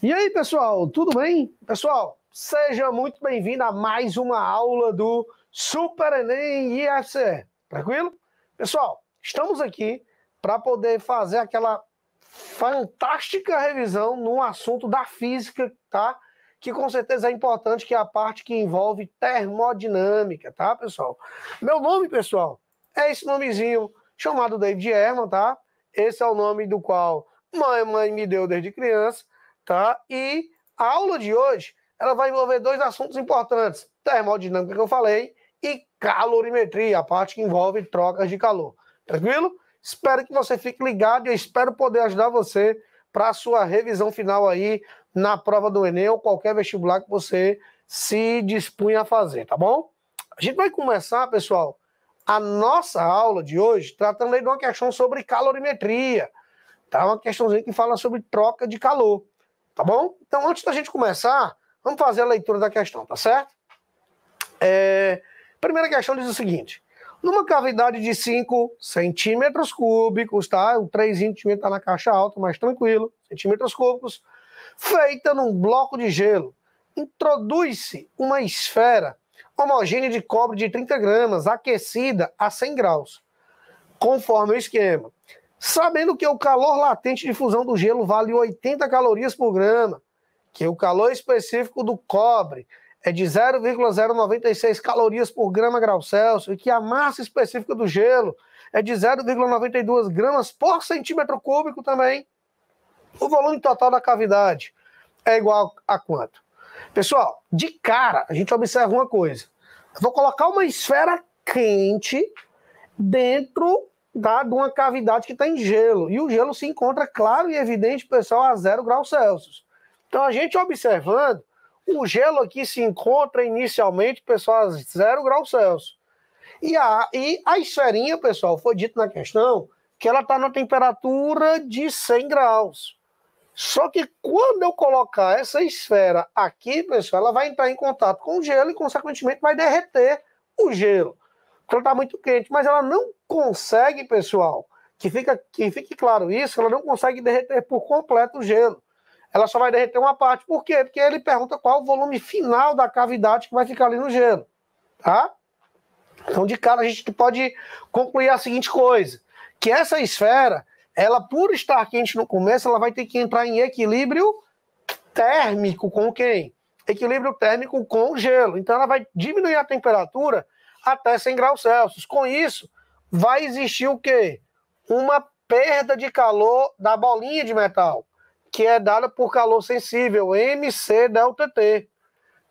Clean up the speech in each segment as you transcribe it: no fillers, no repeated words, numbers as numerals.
E aí, pessoal, tudo bem? Pessoal, seja muito bem-vindo a mais uma aula do Super Enem IFCE. Tranquilo? Pessoal, estamos aqui para poder fazer aquela fantástica revisão no assunto da física, tá? Que com certeza é importante, que é a parte que envolve termodinâmica, tá, pessoal? Meu nome, pessoal, é esse nomezinho chamado David Herman, tá? Esse é o nome do qual mãe me deu desde criança, tá? E a aula de hoje, ela vai envolver dois assuntos importantes: termodinâmica, que eu falei, e calorimetria, a parte que envolve trocas de calor. Tranquilo? Espero que você fique ligado e eu espero poder ajudar você para a sua revisão final aí na prova do Enem ou qualquer vestibular que você se dispunha a fazer, tá bom? A gente vai começar, pessoal, a nossa aula de hoje tratando aí de uma questão sobre calorimetria, tá? Uma questãozinha que fala sobre troca de calor, tá bom? Então, antes da gente começar, vamos fazer a leitura da questão, tá certo? Primeira questão diz o seguinte: numa cavidade de 5 centímetros cúbicos, tá? O 3 centímetros está na caixa alta, mais tranquilo, centímetros cúbicos, feita num bloco de gelo, introduz-se uma esfera homogênea de cobre de 30 gramas, aquecida a 100 graus, conforme o esquema. Sabendo que o calor latente de fusão do gelo vale 80 calorias por grama, que o calor específico do cobre é de 0,096 calorias por grama grau Celsius e que a massa específica do gelo é de 0,92 gramas por centímetro cúbico também, o volume total da cavidade é igual a quanto? Pessoal, de cara, a gente observa uma coisa. Eu vou colocar uma esfera quente dentro de uma cavidade que está em gelo. E o gelo se encontra claro e evidente, pessoal, a 0 graus Celsius. Então, a gente observando, o gelo aqui se encontra inicialmente, pessoal, a 0 graus Celsius. E a esferinha, pessoal, foi dito na questão que ela está na temperatura de 100 graus. Só que quando eu colocar essa esfera aqui, pessoal, ela vai entrar em contato com o gelo e, consequentemente, vai derreter o gelo. Porque ela está muito quente, mas ela não consegue, pessoal, que fique claro isso, ela não consegue derreter por completo o gelo. Ela só vai derreter uma parte. Por quê? Porque ele pergunta qual o volume final da cavidade que vai ficar ali no gelo, tá? Então, de cara, a gente pode concluir a seguinte coisa, que essa esfera, ela, por estar quente no começo, ela vai ter que entrar em equilíbrio térmico com quem? Equilíbrio térmico com o gelo. Então, ela vai diminuir a temperatura até 100 graus Celsius. Com isso, vai existir o quê? Uma perda de calor da bolinha de metal, que é dada por calor sensível, MC delta T.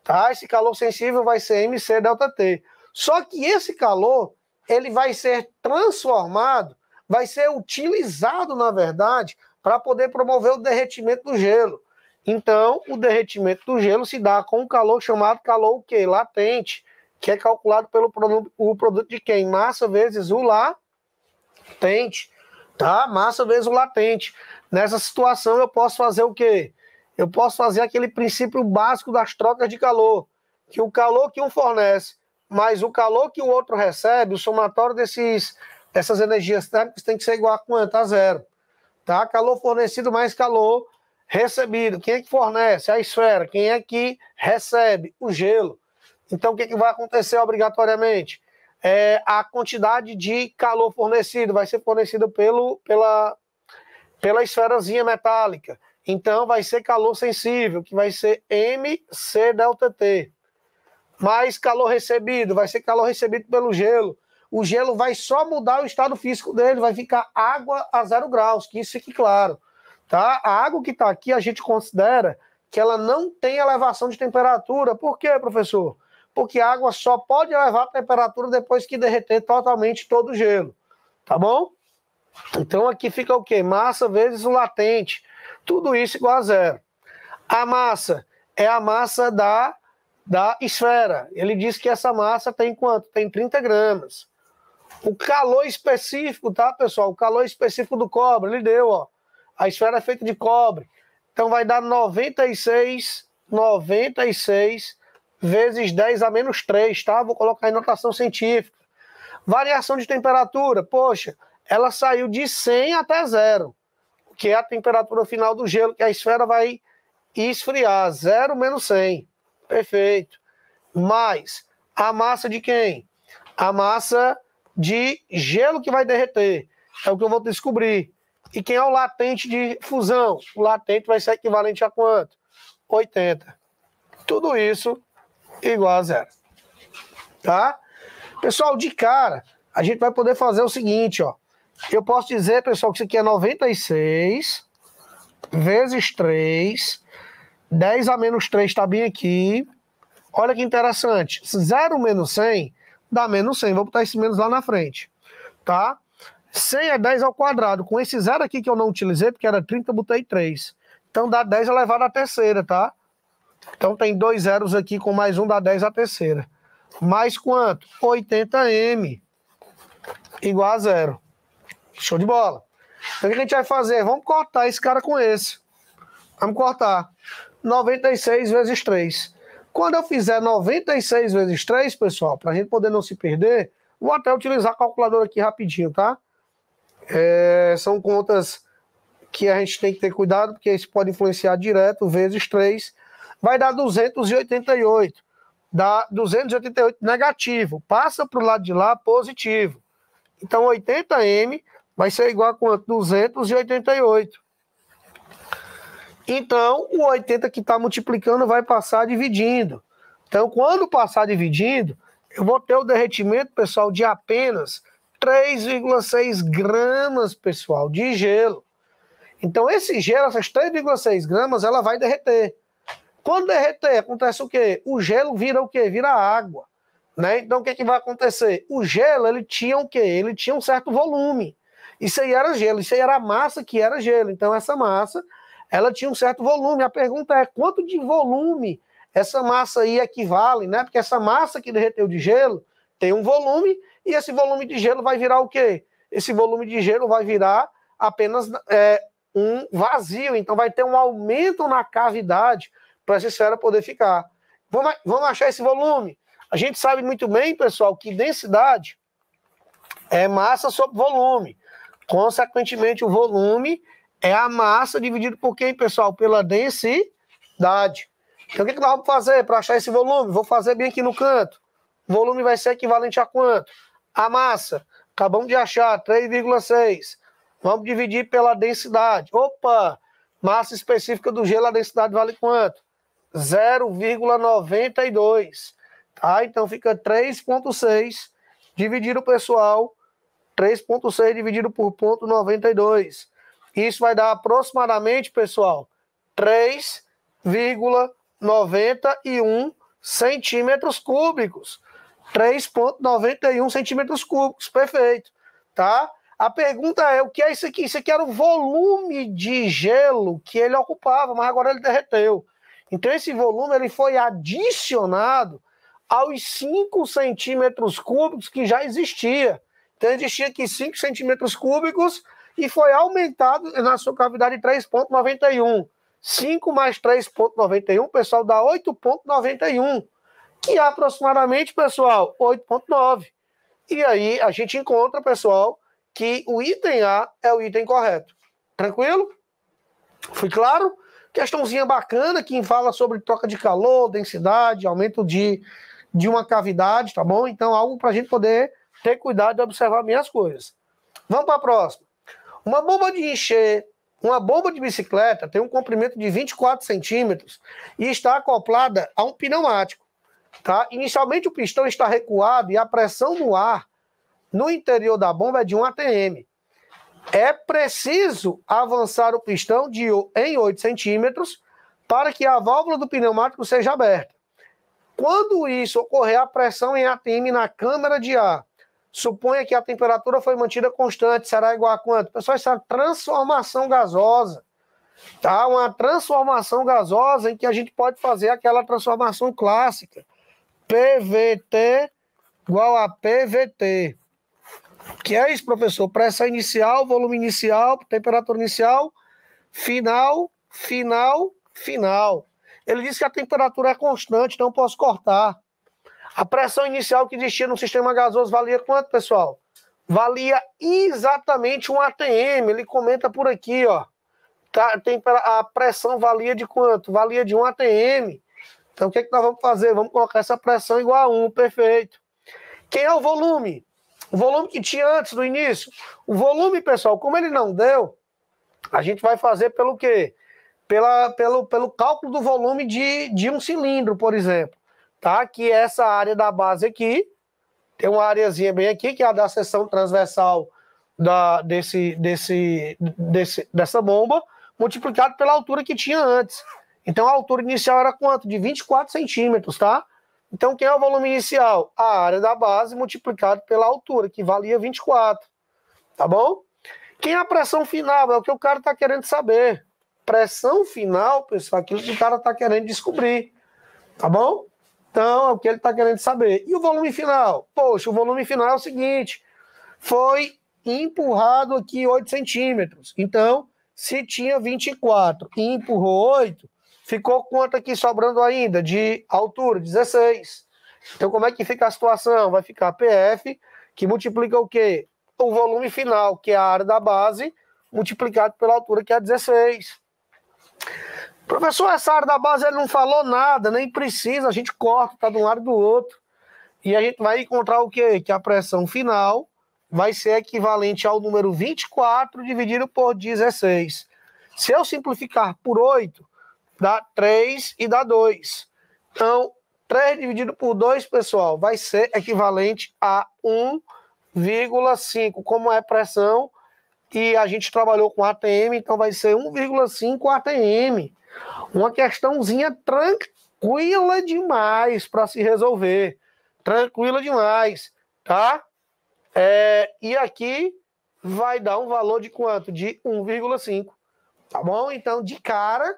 Tá? Esse calor sensível vai ser MC delta T. Só que esse calor, ele vai ser transformado, vai ser utilizado, na verdade, para poder promover o derretimento do gelo. Então, o derretimento do gelo se dá com um calor chamado calor o quê? Latente, que é calculado pelo produto de quem? Massa vezes o latente, tá? Massa vezes o latente. Nessa situação, eu posso fazer o quê? Eu posso fazer aquele princípio básico das trocas de calor, que o calor que um fornece, mais o calor que o outro recebe, o somatório dessas energias térmicas tem que ser igual a quanto? A zero. Tá? Calor fornecido mais calor recebido. Quem é que fornece? A esfera. Quem é que recebe? O gelo. Então, o que vai acontecer obrigatoriamente? A quantidade de calor fornecido vai ser fornecido pela esferazinha metálica. Então, vai ser calor sensível, que vai ser MC delta T. Mais calor recebido, vai ser calor recebido pelo gelo. O gelo vai só mudar o estado físico dele, vai ficar água a 0 graus, que isso fique claro. Tá? A água que está aqui, a gente considera que ela não tem elevação de temperatura. Por quê, professor? Porque a água só pode elevar a temperatura depois que derreter totalmente todo o gelo. Tá bom? Então aqui fica o quê? Massa vezes o latente. Tudo isso igual a zero. A massa é a massa da esfera. Ele diz que essa massa tem quanto? Tem 30 gramas. O calor específico, tá, pessoal? O calor específico do cobre, ele deu, ó. A esfera é feita de cobre. Então vai dar 96 vezes 10 a menos 3, tá? Vou colocar em notação científica. Variação de temperatura, poxa, ela saiu de 100 até 0, que é a temperatura final do gelo, que a esfera vai e esfriar, 0 menos 100. Perfeito. Mais a massa de quem? A massa de gelo que vai derreter. É o que eu vou descobrir. E quem é o latente de fusão? O latente vai ser equivalente a quanto? 80. Tudo isso igual a 0. Tá? Pessoal, de cara, a gente vai poder fazer o seguinte, ó. Eu posso dizer, pessoal, que isso aqui é 96 vezes 3. 10 a menos 3 está bem aqui. Olha que interessante. 0 menos 100 dá menos 100. Vou botar esse menos lá na frente. Tá? 100 é 10 ao quadrado. Com esse zero aqui que eu não utilizei, porque era 30, eu botei 3. Então dá 10 elevado à terceira, tá? Então tem 2 zeros aqui, com mais um dá 10 à terceira. Mais quanto? 80m. Igual a 0. Show de bola. Então o que a gente vai fazer? Vamos cortar esse cara com esse. Vamos cortar. 96 vezes 3. Quando eu fizer 96 vezes 3, pessoal, para a gente poder não se perder, vou até utilizar a calculadora aqui rapidinho, tá? São contas que a gente tem que ter cuidado, porque isso pode influenciar direto, vezes 3. Vai dar 288. Dá 288 negativo. Passa para o lado de lá positivo. Então 80m vai ser igual a quanto? 288. Então, o 80 que está multiplicando vai passar dividindo. Então, quando passar dividindo, eu vou ter o derretimento, pessoal, de apenas 3,6 gramas, pessoal, de gelo. Então, esse gelo, essas 3,6 gramas, ela vai derreter. Quando derreter, acontece o quê? O gelo vira o quê? Vira água. Né? Então, o que vai acontecer? O gelo, ele tinha o quê? Ele tinha um certo volume. Isso aí era gelo, isso aí era a massa que era gelo. Então, essa massa, ela tinha um certo volume. A pergunta é, quanto de volume essa massa aí equivale, né? Porque essa massa que derreteu de gelo tem um volume, e esse volume de gelo vai virar o quê? Esse volume de gelo vai virar apenas um vazio. Então, vai ter um aumento na cavidade para essa esfera poder ficar. Vamos achar esse volume. A gente sabe muito bem, pessoal, que densidade é massa sobre volume. Consequentemente, o volume é a massa dividido por quem, pessoal? Pela densidade. Então, o que nós vamos fazer para achar esse volume? Vou fazer bem aqui no canto. O volume vai ser equivalente a quanto? A massa. Acabamos de achar, 3,6. Vamos dividir pela densidade. Opa! Massa específica do gelo, a densidade vale quanto? 0,92. Tá? Então fica 3,6 dividido, pessoal, 3,6 dividido por 0,92. Isso vai dar aproximadamente, pessoal, 3,91 centímetros cúbicos. 3,91 centímetros cúbicos, perfeito. Tá? A pergunta é, o que é isso aqui? Isso aqui era o volume de gelo que ele ocupava, mas agora ele derreteu. Então esse volume ele foi adicionado aos 5 centímetros cúbicos que já existia. Então existia aqui 5 centímetros cúbicos e foi aumentado na sua cavidade 3,91. 5 mais 3,91, pessoal, dá 8,91. Que é aproximadamente, pessoal, 8,9. E aí a gente encontra, pessoal, que o item A é o item correto. Tranquilo? Fui claro? Questãozinha bacana que fala sobre troca de calor, densidade, aumento de uma cavidade, tá bom? Então, algo para a gente poder ter cuidado de observar minhas coisas. Vamos para a próxima. Uma bomba de encher, uma bomba de bicicleta tem um comprimento de 24 centímetros e está acoplada a um pneumático. Tá? Inicialmente, o pistão está recuado e a pressão no ar no interior da bomba é de 1 atm. É preciso avançar o pistão em 8 centímetros para que a válvula do pneumático seja aberta. Quando isso ocorrer, a pressão em atm na câmara de ar, suponha que a temperatura foi mantida constante, será igual a quanto? Pessoal, isso é uma transformação gasosa. Tá? Uma transformação gasosa em que a gente pode fazer aquela transformação clássica. PVT igual a PVT. Que é isso, professor? Pressão inicial, volume inicial, temperatura inicial, final. Ele disse que a temperatura é constante, não posso cortar. A pressão inicial que existia no sistema gasoso valia quanto, pessoal? Valia exatamente 1 atm. Ele comenta por aqui, ó. a pressão valia de quanto? Valia de 1 atm. Então, o que nós vamos fazer? Vamos colocar essa pressão igual a 1, perfeito. Quem é o volume? O volume que tinha antes do início. O volume, pessoal, como ele não deu, a gente vai fazer pelo quê? Pelo cálculo do volume de um cilindro, por exemplo. Tá? Que é essa área da base aqui. Tem uma areazinha bem aqui, que é a da seção transversal dessa bomba, multiplicado pela altura que tinha antes. Então a altura inicial era quanto? De 24 centímetros, tá? Então quem é o volume inicial? A área da base multiplicado pela altura, que valia 24. Tá bom? Quem é a pressão final? É o que o cara está querendo saber. Pressão final, pessoal, aquilo que o cara está querendo descobrir. Tá bom? Então é o que ele está querendo saber. E o volume final? Poxa, o volume final é o seguinte. Foi empurrado aqui 8 centímetros. Então, se tinha 24 e empurrou 8, ficou quanto aqui sobrando ainda de altura? 16. Então, como é que fica a situação? Vai ficar PF, que multiplica o quê? O volume final, que é a área da base, multiplicado pela altura, que é 16. Professor, essa área da base ele não falou nada, nem precisa, a gente corta, tá de um lado do outro. E a gente vai encontrar o quê? Que a pressão final vai ser equivalente ao número 24 dividido por 16. Se eu simplificar por 8, dá 3 e dá 2. Então, 3 dividido por 2, pessoal, vai ser equivalente a 1,5. Como é pressão, e a gente trabalhou com ATM, então vai ser 1,5 ATM. Uma questãozinha tranquila demais para se resolver. Tranquila demais, tá? E aqui vai dar um valor de quanto? De 1,5. Tá bom? Então, de cara,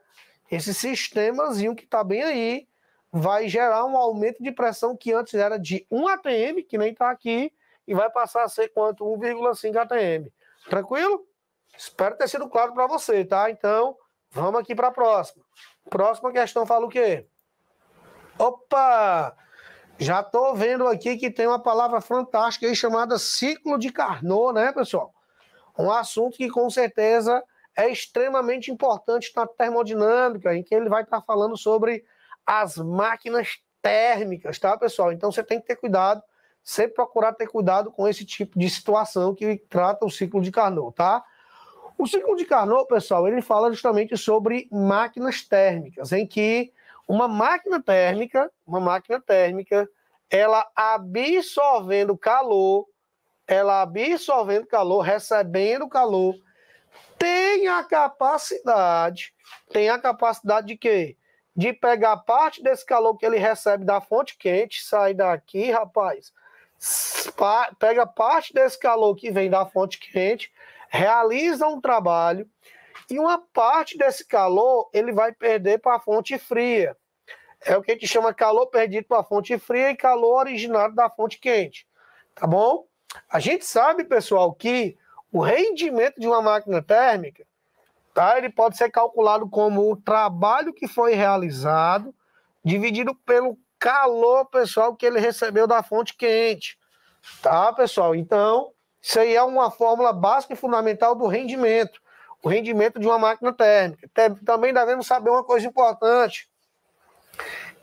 esse sistemazinho que tá bem aí vai gerar um aumento de pressão que antes era de 1 atm, que nem tá aqui, e vai passar a ser quanto? 1,5 atm. Tranquilo? Espero ter sido claro para você, tá? Então, vamos aqui para a próxima. Próxima questão fala o quê? Opa! Já estou vendo aqui que tem uma palavra fantástica aí chamada ciclo de Carnot, né, pessoal? Um assunto que com certeza é extremamente importante na termodinâmica, em que ele vai estar falando sobre as máquinas térmicas, tá, pessoal? Então você tem que ter cuidado, sempre procurar ter cuidado com esse tipo de situação que trata o ciclo de Carnot, tá? O ciclo de Carnot, pessoal, ele fala justamente sobre máquinas térmicas, em que uma máquina térmica, ela absorvendo calor, recebendo calor, tem a capacidade de quê? De pegar parte desse calor que ele recebe da fonte quente, sai daqui, rapaz, pega parte desse calor que vem da fonte quente, realiza um trabalho, e uma parte desse calor ele vai perder para a fonte fria. É o que a gente chama calor perdido para a fonte fria e calor originado da fonte quente. Tá bom? A gente sabe, pessoal, que o rendimento de uma máquina térmica, tá? Ele pode ser calculado como o trabalho que foi realizado dividido pelo calor, pessoal, que ele recebeu da fonte quente. Tá, pessoal? Então, isso aí é uma fórmula básica e fundamental do rendimento. O rendimento de uma máquina térmica. Também devemos saber uma coisa importante,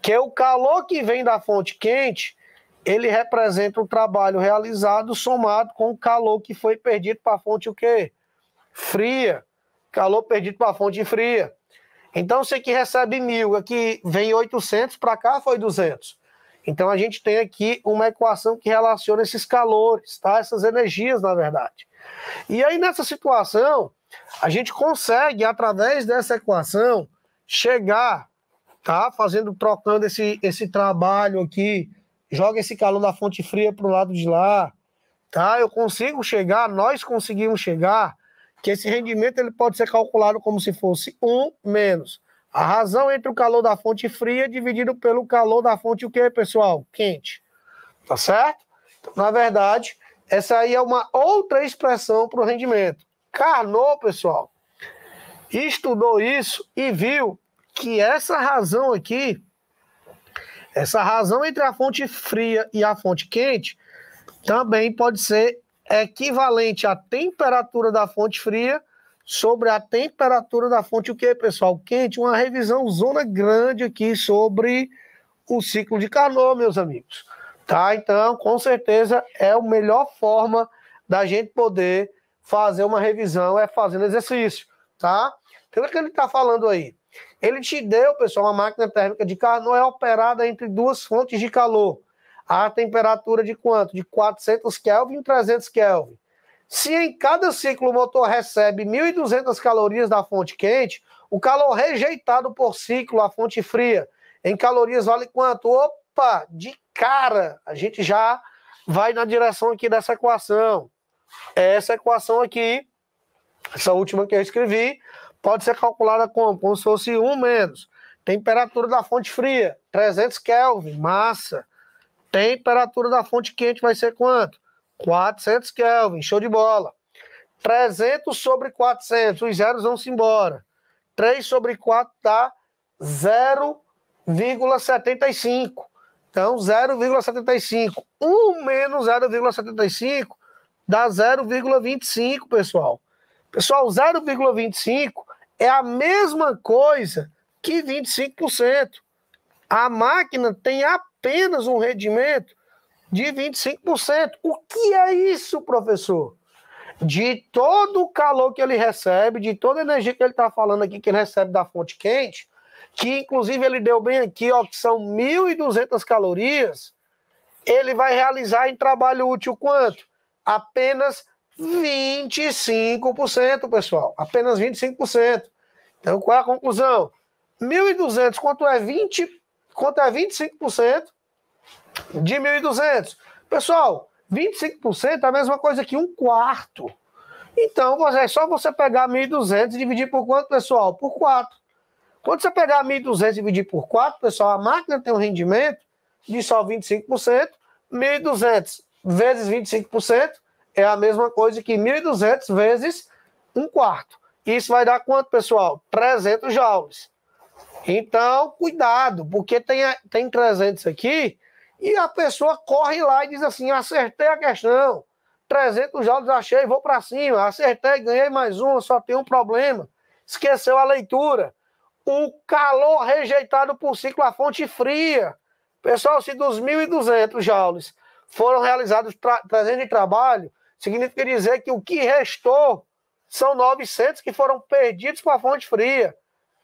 que é o calor que vem da fonte quente, ele representa o trabalho realizado somado com o calor que foi perdido para a fonte o quê? Fria. Calor perdido para a fonte fria. Então, você que recebe 1.000, aqui vem 800, para cá foi 200. Então, a gente tem aqui uma equação que relaciona esses calores, tá? Essas energias, na verdade. E aí, nessa situação, a gente consegue, através dessa equação, chegar, tá? Trocando esse trabalho aqui, joga esse calor da fonte fria para o lado de lá, tá? Nós conseguimos chegar, que esse rendimento ele pode ser calculado como se fosse 1 menos a razão entre o calor da fonte fria dividido pelo calor da fonte o quê, pessoal? Quente. Tá certo? Então, na verdade, essa aí é uma outra expressão para o rendimento. Carnot, pessoal, estudou isso e viu que essa razão aqui, essa razão entre a fonte fria e a fonte quente, também pode ser equivalente à temperatura da fonte fria sobre a temperatura da fonte, o que, pessoal? Quente, uma revisão zona grande aqui sobre o ciclo de Carnot, meus amigos. Tá? Então, com certeza, é a melhor forma da gente poder fazer uma revisão, é fazendo exercício, tá? Então, o que ele está falando aí? Ele te deu, pessoal, uma máquina térmica de Carnot é operada entre duas fontes de calor. A temperatura de quanto? De 400 Kelvin e 300 Kelvin. Se em cada ciclo o motor recebe 1.200 calorias da fonte quente, o calor rejeitado por ciclo, a fonte fria, em calorias vale quanto? Opa, de cara, a gente já vai na direção aqui dessa equação. Essa equação aqui, essa última que eu escrevi, pode ser calculada como se fosse 1 menos. Temperatura da fonte fria, 300 Kelvin, massa. Temperatura da fonte quente vai ser quanto? 400 Kelvin, show de bola. 300 sobre 400, os zeros vão-se embora. 3 sobre 4 dá 0,75. Então, 0,75. 1 menos 0,75 dá 0,25, pessoal. Pessoal, 0,25 é a mesma coisa que 25%. A máquina tem apenas um rendimento de 25%. O que é isso, professor? De todo o calor que ele recebe, de toda a energia que ele está falando aqui, que ele recebe da fonte quente, que inclusive ele deu bem aqui, ó, que são 1.200 calorias, ele vai realizar em trabalho útil quanto? Apenas 25%, pessoal. Apenas 25%. Então, qual é a conclusão? 1.200, quanto é 25%? De 1.200. Pessoal, 25% é a mesma coisa que 1/4. Então, é só você pegar 1.200 e dividir por quanto, pessoal? Por 4. Quando você pegar 1.200 e dividir por 4, pessoal, a máquina tem um rendimento de só 25%. 1.200 vezes 25% é a mesma coisa que 1.200 vezes 1/4. Isso vai dar quanto, pessoal? 300 joules. Então, cuidado, porque tem 300 aqui e a pessoa corre lá e diz assim, acertei a questão, 300 joules achei, vou para cima, acertei, ganhei mais uma, só tem um problema, esqueceu a leitura. O calor rejeitado por ciclo a fonte fria. Pessoal, se dos 1.200 joules foram realizados 300 de trabalho, significa dizer que o que restou são 900 que foram perdidos para a fonte fria.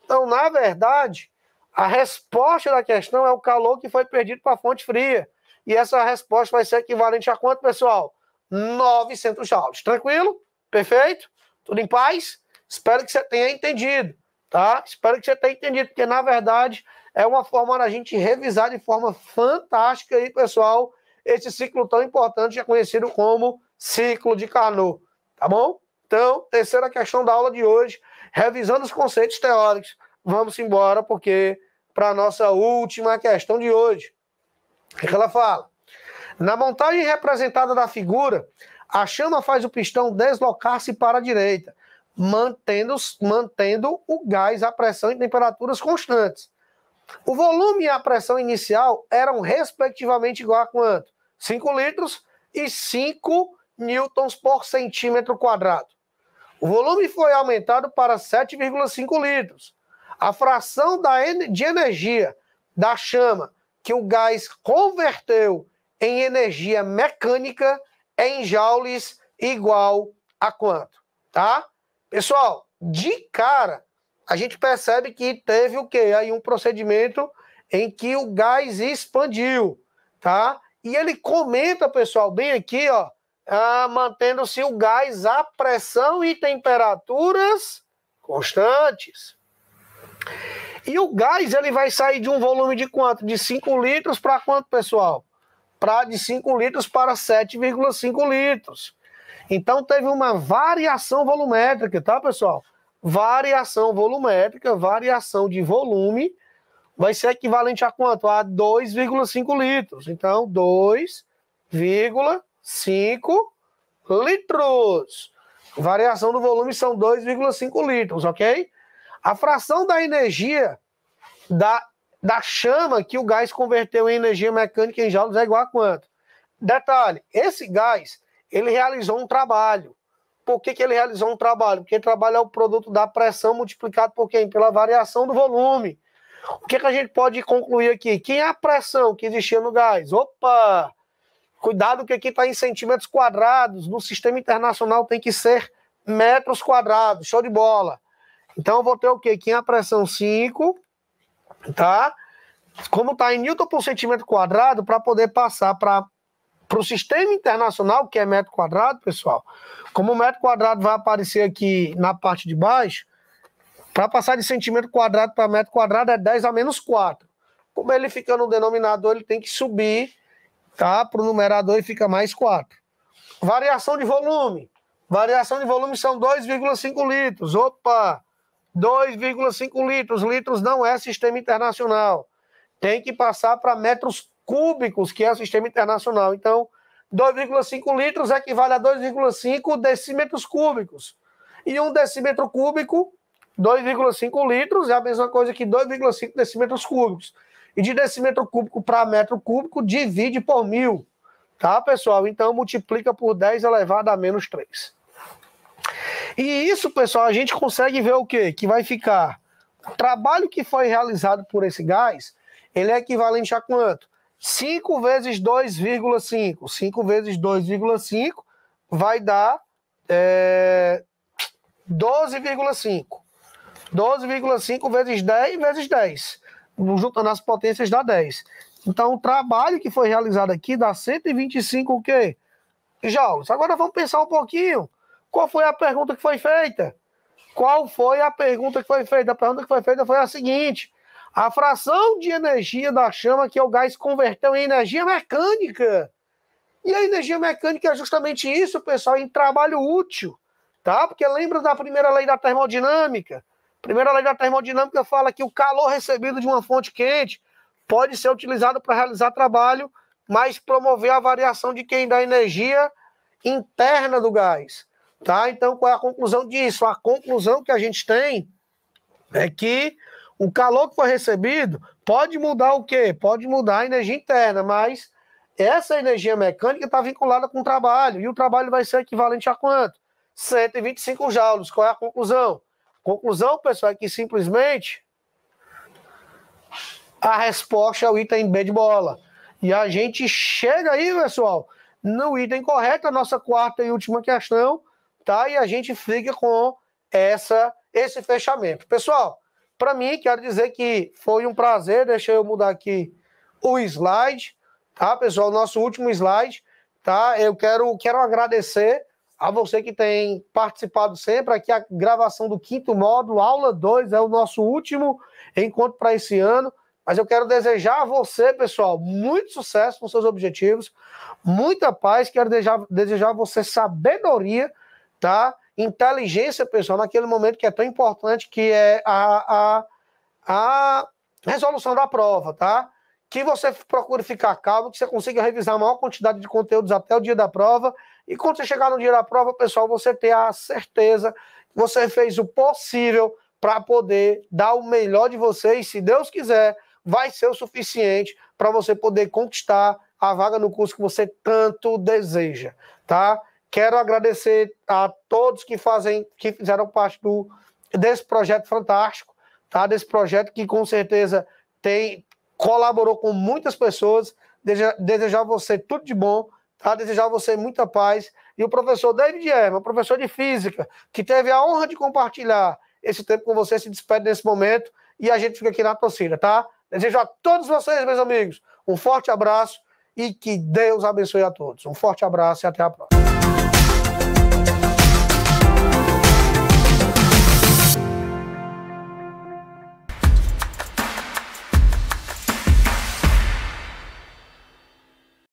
Então, na verdade, a resposta da questão é o calor que foi perdido para a fonte fria. E essa resposta vai ser equivalente a quanto, pessoal? 900 joules. Tranquilo? Perfeito? Tudo em paz? Espero que você tenha entendido, tá? Espero que você tenha entendido, porque, na verdade, é uma forma da gente revisar de forma fantástica aí, pessoal, esse ciclo tão importante, é conhecido como ciclo de Carnot, tá bom? Então, terceira questão da aula de hoje, revisando os conceitos teóricos. Vamos embora, porque para a nossa última questão de hoje. O que ela fala? Na montagem representada da figura, a chama faz o pistão deslocar-se para a direita, mantendo o gás, a pressão e temperaturas constantes. O volume e a pressão inicial eram respectivamente igual a quanto? 5 litros e 5 newtons por centímetro quadrado. O volume foi aumentado para 7,5 litros. A fração de energia da chama que o gás converteu em energia mecânica em joules igual a quanto? Tá? Pessoal, de cara, a gente percebe que teve o quê? Aí um procedimento em que o gás expandiu, tá? E ele comenta, pessoal, bem aqui, ó, mantendo-se o gás a pressão e temperaturas constantes. E o gás, ele vai sair de um volume de quanto? De 5 litros para quanto, pessoal? De 5 litros para 7,5 litros. Então, teve uma variação volumétrica, tá, pessoal? Variação volumétrica, variação de volume, vai ser equivalente a quanto? A 2,5 litros. Então, 2,5 litros. Variação do volume são 2,5 litros, ok? A fração da energia da chama que o gás converteu em energia mecânica em joules é igual a quanto? Detalhe, esse gás, ele realizou um trabalho. Por que ele realizou um trabalho? Porque trabalho é o produto da pressão multiplicado por quem? Pela variação do volume. O que a gente pode concluir aqui? Quem é a pressão que existia no gás? Opa! Cuidado que aqui está em centímetros quadrados. No sistema internacional tem que ser metros quadrados. Show de bola. Então eu vou ter o quê? Quem é a pressão 5, tá? Como está em Newton por centímetro quadrado, para poder passar para o sistema internacional, que é metro quadrado, pessoal, como o metro quadrado vai aparecer aqui na parte de baixo, para passar de centímetro quadrado para metro quadrado é 10 a menos 4. Como ele fica no denominador, ele tem que subir, tá? Para o numerador e fica mais 4. Variação de volume. Variação de volume são 2,5 litros. Opa! 2,5 litros. Litros não é sistema internacional. Tem que passar para metros cúbicos, que é o sistema internacional. Então, 2,5 litros equivale a 2,5 decímetros cúbicos. E um decímetro cúbico, 2,5 litros, é a mesma coisa que 2,5 decímetros cúbicos. E de decímetro cúbico para metro cúbico, divide por 1000. Tá, pessoal? Então, multiplica por 10 elevado a menos 3. E isso, pessoal, a gente consegue ver o quê? Que vai ficar o trabalho que foi realizado por esse gás, ele é equivalente a quanto? 5 vezes 2,5. 5 vezes 2,5 vai dar 12,5. 12,5 vezes 10 vezes 10. Juntando as potências dá 10. Então, o trabalho que foi realizado aqui dá 125 o quê? Joules. Agora vamos pensar um pouquinho. Qual foi a pergunta que foi feita? Qual foi a pergunta que foi feita? A pergunta que foi feita foi a seguinte: a fração de energia da chama que o gás converteu em energia mecânica. E a energia mecânica é justamente isso, pessoal, em trabalho útil, tá? Porque lembra da primeira lei da termodinâmica? A primeira lei da termodinâmica fala que o calor recebido de uma fonte quente pode ser utilizado para realizar trabalho, mas promover a variação de quem? Da energia interna do gás. Tá? Então, qual é a conclusão disso? A conclusão que a gente tem é que o calor que foi recebido pode mudar o quê? Pode mudar a energia interna, mas essa energia mecânica está vinculada com o trabalho, e o trabalho vai ser equivalente a quanto? 125 joules. Qual é a conclusão? A conclusão, pessoal, é que simplesmente a resposta é o item B de bola. E a gente chega aí, pessoal, no item correto, a nossa quarta e última questão, tá? E a gente fica com esse fechamento. Pessoal, para mim, quero dizer que foi um prazer. Deixa eu mudar aqui o slide, tá, pessoal? Nosso último slide, tá? Eu quero agradecer a você que tem participado sempre. Aqui a gravação do 5º módulo, aula 2, é o nosso último encontro para esse ano. Mas eu quero desejar a você, pessoal, muito sucesso com seus objetivos, muita paz. Quero desejar a você sabedoria, tá? Inteligência, pessoal, naquele momento que é tão importante, que é a resolução da prova, tá? Que você procure ficar calmo, que você consiga revisar a maior quantidade de conteúdos até o dia da prova. E quando você chegar no dia da prova, pessoal, você ter a certeza que você fez o possível para poder dar o melhor de você. E se Deus quiser, vai ser o suficiente para você poder conquistar a vaga no curso que você tanto deseja, tá? Quero agradecer a todos que fizeram parte desse projeto fantástico, tá? Desse projeto que com certeza colaborou com muitas pessoas. Desejar a você tudo de bom, tá? Desejar a você muita paz. E o professor David Herman, professor de física, que teve a honra de compartilhar esse tempo com você, se despede nesse momento e a gente fica aqui na torcida, tá? Desejo a todos vocês, meus amigos, um forte abraço e que Deus abençoe a todos. Um forte abraço e até a próxima.